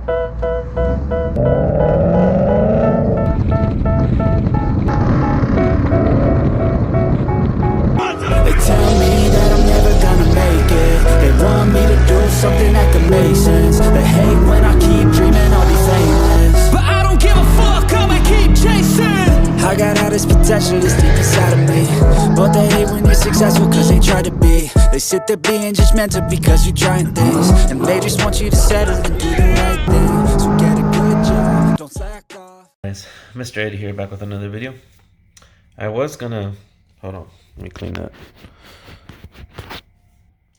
They tell me that I'm never gonna make it. They want me to do something that could make sense. They hate when I keep dreaming I'll be famous, but I don't give a fuck, I'ma keep chasing. I got all this potential that's deep inside of me, but they hate when you're successful cause they try to be. They sit there being judgmental because you're trying things, and they just want you to settle and do the right thing. So get a good job, don't slack off. Guys, Mr. Eddie here, back with another video. I was gonna, hold on, let me clean that.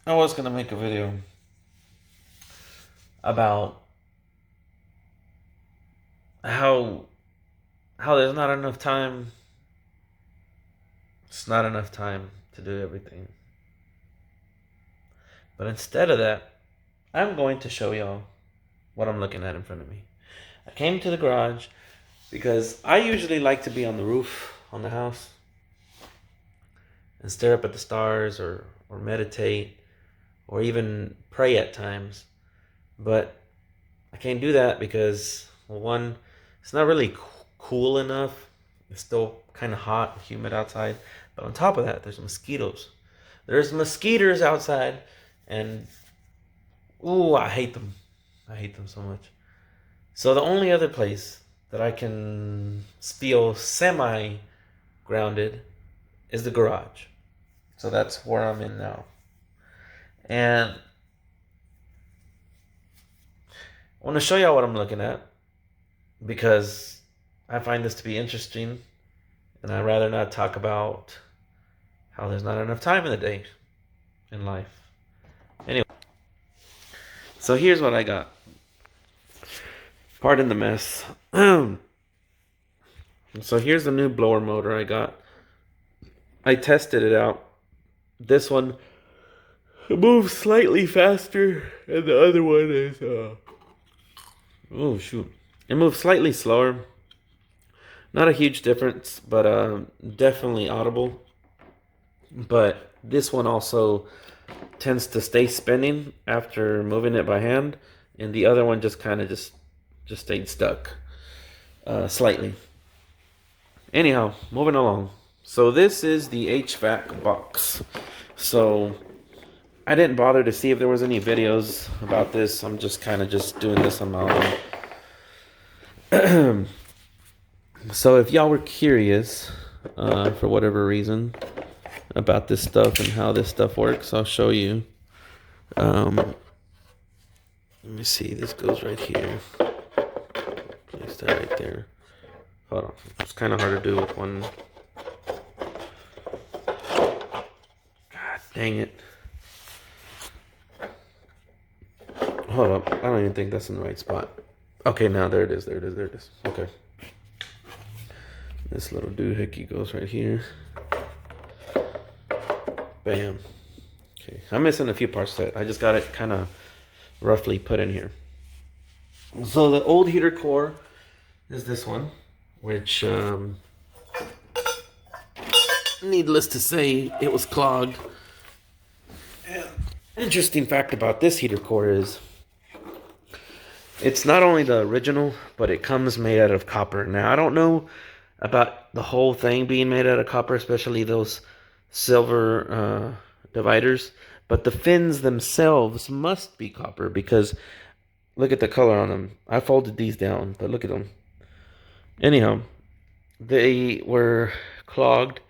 I was gonna make a video about how there's not enough time. It's not enough time to do everything. But instead of that, I'm going to show y'all what I'm looking at in front of me. I came to the garage because I usually like to be on the roof on the house and stare up at the stars or meditate or even pray at times. But I can't do that because, well, one, it's not really cool enough. It's still kind of hot and humid outside. But on top of that, there's mosquitoes. There's mosquitoes outside, and ooh, I hate them. I hate them so much. So the only other place that I can feel semi-grounded is the garage. So that's where I'm in now. And I want to show y'all what I'm looking at because I find this to be interesting, and I'd rather not talk about how there's not enough time in the day in life. Anyway, so here's what I got. Pardon the mess. So here's the new blower motor I got. I tested it out. This one moves slightly faster, and the other one is oh shoot, it moves slightly slower. Not a huge difference, but definitely audible. But this one also tends to stay spinning after moving it by hand, and the other one just kind of just stayed stuck slightly. Anyhow, moving along. So this is the HVAC box. So I didn't bother to see if there was any videos about this. I'm just kind of just doing this on my own. So if y'all were curious, for whatever reason, about this stuff and how this stuff works, I'll show you. Let me see. This goes right here. Place that right there. Hold on. It's kind of hard to do with one. God dang it. Hold up. I don't even think that's in the right spot. Okay, now there it is. There it is. There it is. Okay. This little doohickey goes right here. Bam. Okay. I'm missing a few parts to it. I just got it kind of roughly put in here. So the old heater core is this one, which needless to say, it was clogged. And interesting fact about this heater core is it's not only the original, but it comes made out of copper. Now, I don't know about the whole thing being made out of copper, especially those silver dividers, but the fins themselves must be copper because look at the color on them. I folded these down, but look at them. Anyhow, they were clogged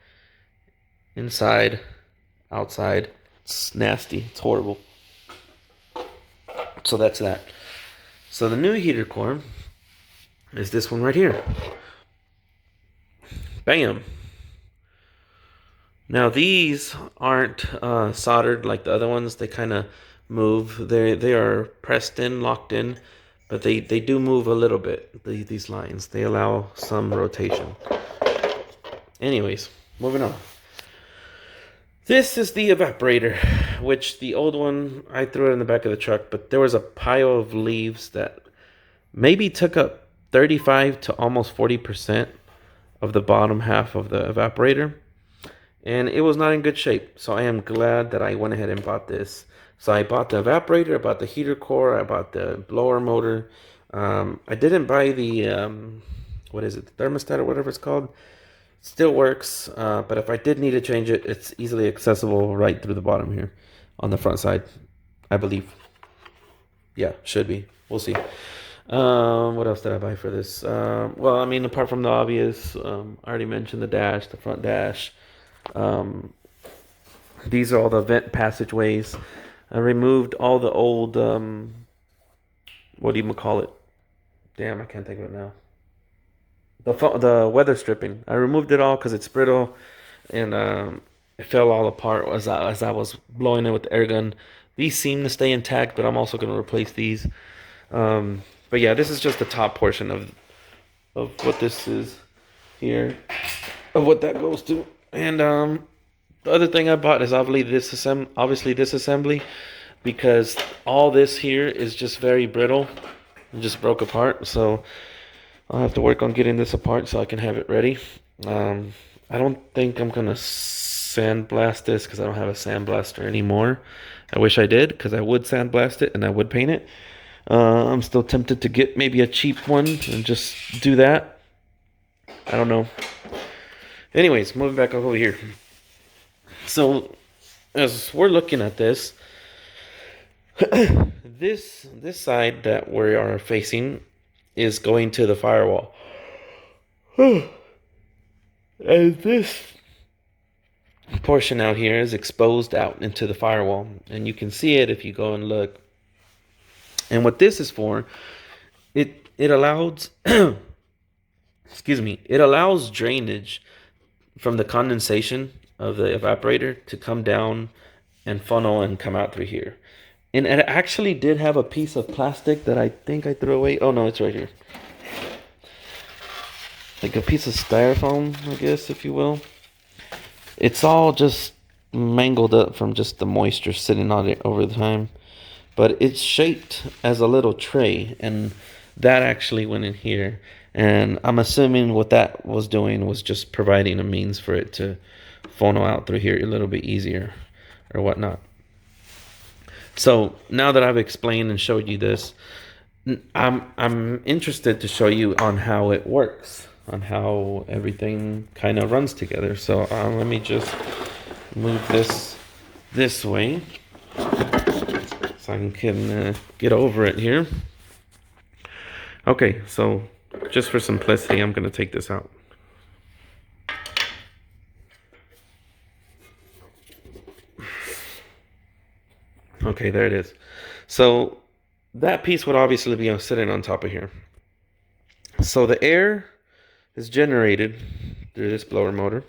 inside, outside. It's nasty. It's horrible. So that's that. So the new heater core is this one right here. Bam. Now these aren't soldered like the other ones. They kind of move. They are pressed in, locked in, but they do move a little bit. These lines, they allow some rotation. Anyways, moving on. This is the evaporator, which the old one, I threw it in the back of the truck, but there was a pile of leaves that maybe took up 35 to almost 40% of the bottom half of the evaporator. And it was not in good shape. So I am glad that I went ahead and bought this. So I bought the evaporator, I bought the heater core, I bought the blower motor, I didn't buy the what is it, the thermostat or whatever it's called. Still works, but if I did need to change it, it's easily accessible right through the bottom here on the front side, I believe. Yeah, should be. We'll see. What else did I buy for this? Well, I mean, apart from the obvious, I already mentioned the dash, the front dash. Um, these are all the vent passageways. I removed all the old, what do you call it? Damn, I can't think of it now. The weather stripping. I removed it all because it's brittle, and it fell all apart as I was blowing it with the air gun. These seem to stay intact, but I'm also going to replace these. But yeah, this is just the top portion of what this is here, of what that goes to. And the other thing I bought is obviously this assembly, because all this here is just very brittle and just broke apart. So I'll have to work on getting this apart so I can have it ready. I don't think I'm gonna sandblast this because I don't have a sandblaster anymore. I wish I did, because I would sandblast it and I would paint it. I'm still tempted to get maybe a cheap one and just do that. I don't know. Anyways, moving back over here. So as we're looking at this, this side that we are facing is going to the firewall. And this portion out here is exposed out into the firewall, and you can see it if you go and look. And what this is for, it allows excuse me, it allows drainage from the condensation of the evaporator to come down and funnel and come out through here. And it actually did have a piece of plastic that I think I threw away. Oh no, it's right here. Like a piece of styrofoam, I guess, if you will. It's all just mangled up from just the moisture sitting on it over the time. But it's shaped as a little tray, and that actually went in here. And I'm assuming what that was doing was just providing a means for it to funnel out through here a little bit easier or whatnot. So now that I've explained and showed you this, I'm interested to show you on how it works, on how everything kind of runs together. So let me just move this way so I can get over it here. Okay, so just for simplicity, I'm going to take this out. Okay, there it is. So that piece would obviously be sitting on top of here. So the air is generated through this blower motor.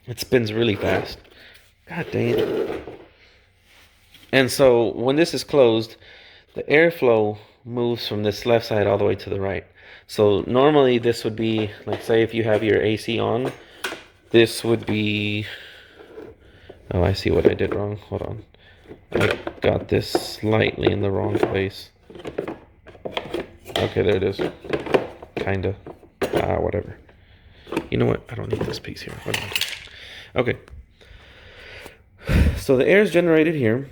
It spins really fast. God dang it. And so when this is closed, the airflow moves from this left side all the way to the right. So normally this would be, like, say if you have your AC on, this would be, oh, I see what I did wrong. Hold on. I got this slightly in the wrong place. Okay, there it is. Kinda. Whatever. You know what? I don't need this piece here. Hold on. Okay. So the air is generated here.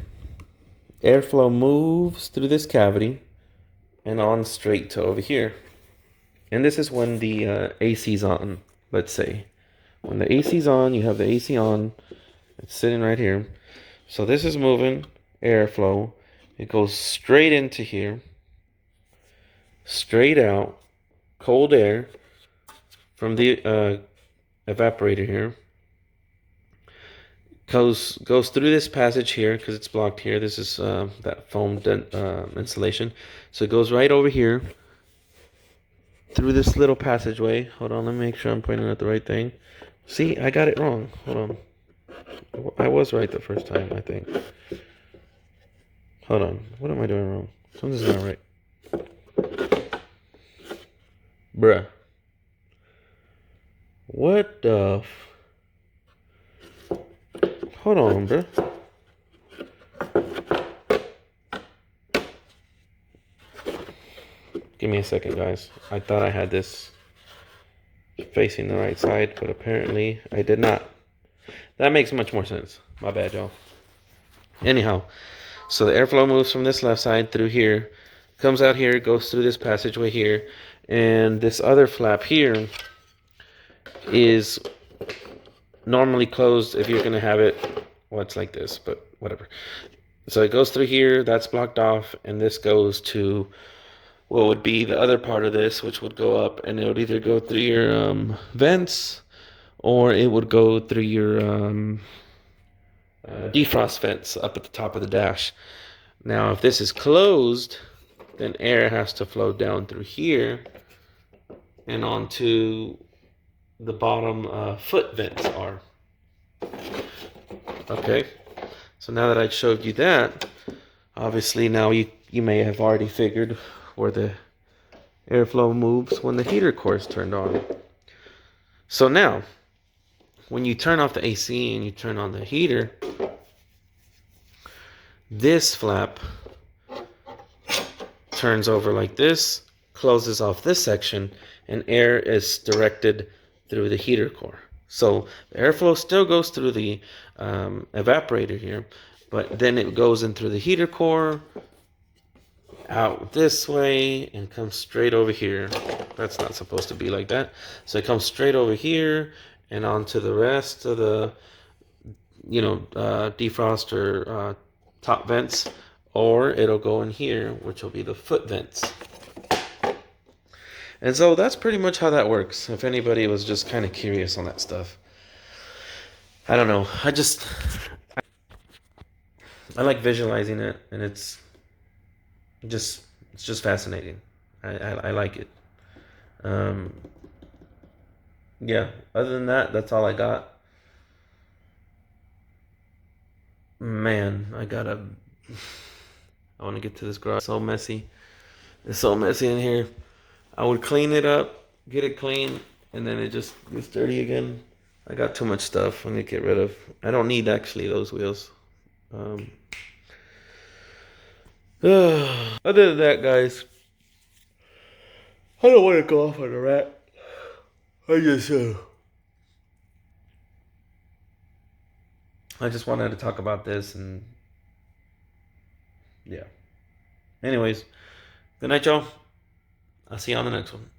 Airflow moves through this cavity and on straight to over here. And this is when the AC's on, let's say. When the AC's on, you have the AC on. It's sitting right here. So this is moving, airflow. It goes straight into here, straight out, cold air from the evaporator here. Goes through this passage here because it's blocked here. This is that foam insulation. So it goes right over here through this little passageway. Hold on, let me make sure I'm pointing at the right thing. See, I got it wrong. Hold on. I was right the first time, I think. Hold on. What am I doing wrong? Something's not right. Bruh. What the Hold on, bruh. Give me a second, guys. I thought I had this facing the right side, but apparently I did not. That makes much more sense. My bad, y'all. Anyhow, so the airflow moves from this left side through here Comes out here, goes through this passageway here, and this other flap here is normally closed if you're gonna have it. Well, it's like this, but whatever. So it goes through here, that's blocked off, and this goes to what would be the other part of this, which would go up, and it would either go through your vents, or it would go through your defrost vents up at the top of the dash. Now, if this is closed, then air has to flow down through here and onto the bottom foot vents are. Okay, so now that I showed you that, obviously now you may have already figured where the airflow moves when the heater core is turned on. So now, when you turn off the AC and you turn on the heater, this flap turns over like this, closes off this section, and air is directed through the heater core. So the airflow still goes through the evaporator here, but then it goes in through the heater core, out this way, and comes straight over here. That's not supposed to be like that. So it comes straight over here and onto the rest of the, defrost or top vents, or it'll go in here, which will be the foot vents. And so that's pretty much how that works, if anybody was just kind of curious on that stuff. I don't know. I like visualizing it, and it's just fascinating. I like it. Yeah, other than that, that's all I got. Man, I want to get to this garage. It's so messy. It's so messy in here. I would clean it up, get it clean, and then it just gets dirty again. I got too much stuff I need to get rid of. I don't need actually those wheels. Other than that, guys, I don't want to go off on a rat. I just wanted to talk about this, and yeah. Anyways, good night, y'all. I'll see you on the next one.